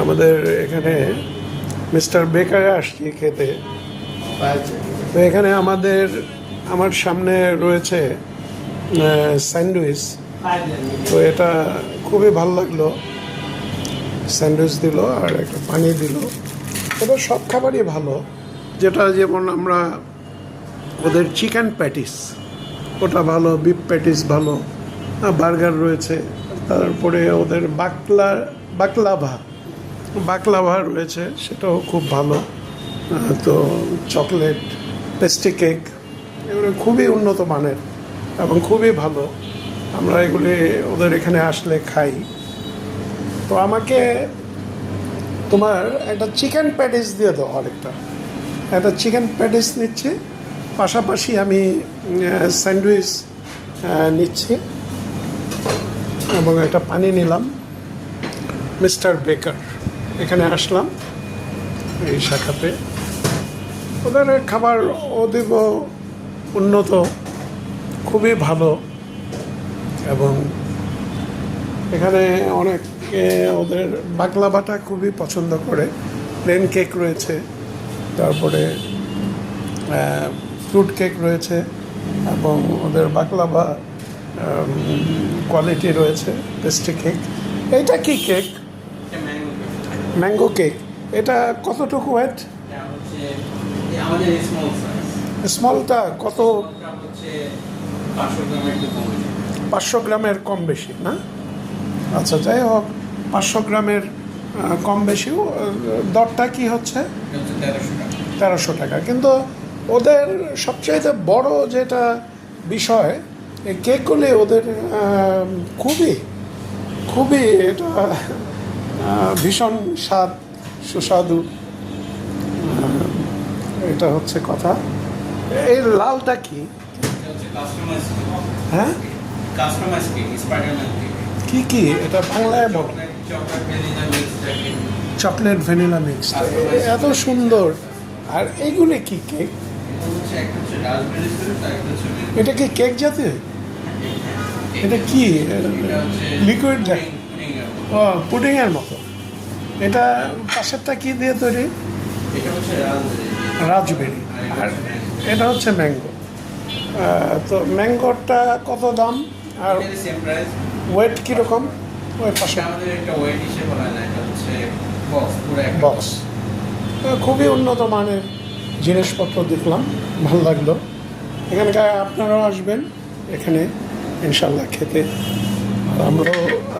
আমাদের এখানে মিস্টার বেকারে আসছি খেতে। তো এখানে আমার সামনে রয়েছে স্যান্ডউইচ। তো এটা খুবই ভালো লাগলো। স্যান্ডউইচ দিল আর একটা পানি দিল। ওদের সব খাবারই ভালো, যেটা যেমন আমরা ওদের চিকেন প্যাটিস ওটা ভালো, বিফ প্যাটিস ভালো, বার্গার রয়েছে, তারপরে ওদের বাকলাভা রয়েছে, সেটাও খুব ভালো। তো চকলেট, পেস্ট্রি কেক, এগুলো খুবই উন্নত মানের এবং খুবই ভালো। আমরা এগুলি ওদের এখানে আসলে খাই। তো আমাকে তোমার একটা চিকেন প্যাটিস দিয়ে দাও, একটা চিকেন প্যাটিস নিচ্ছি, পাশাপাশি আমি স্যান্ডউইচ নিচ্ছি এবং একটা পানি নিলাম। মিস্টার বেকার এখানে আসলাম এই শাখাতে। ওদের খাবার অতীব উন্নত, খুবই ভালো। এবং এখানে অনেকে ওদের বাকলাভাটা খুবই পছন্দ করে। প্লেন কেক রয়েছে, তারপরে ফ্রুট কেক রয়েছে, এবং ওদের বাকলাভা কোয়ালিটি রয়েছে, পেস্ট্রি কেক। এইটা কি কেক? Mango cake. এটা কতটুকু ওয়েট? স্মলটা কত? 500 গ্রামের কম বেশি না? আচ্ছা, যাই হোক, 500 গ্রামের কম বেশিও। দরটা কি হচ্ছে? 1300 টাকা। কিন্তু ওদের সবচাইতে বড় যেটা বিষয়, এই কেকগুলি ওদের খুবই এটা ভীষণ সুস্বাদু। এটা হচ্ছে কথা। এই লালটা কি? হ্যাঁ, কি এটা বাংলায় বলো? Chocolate vanilla mix. এত সুন্দর। আর এইগুলি কি কেক? এটা কি কেক জাতীয়? এটা কি লিকুইড? ও, পুডিংয়ের মতো। এটা পাশেরটা কি দিয়ে তৈরি? রাজবেরি। আর এটা হচ্ছে ম্যাঙ্গো। তো ম্যাঙ্গোটা কত দাম? আর ওয়েট কীরকম? ওই পাশে বক্স। খুবই উন্নত মানের জিনিসপত্র দেখলাম, ভালো লাগলো। এখানকার আপনারাও আসবেন এখানে ইনশাল্লাহ খেতে। আর আমরাও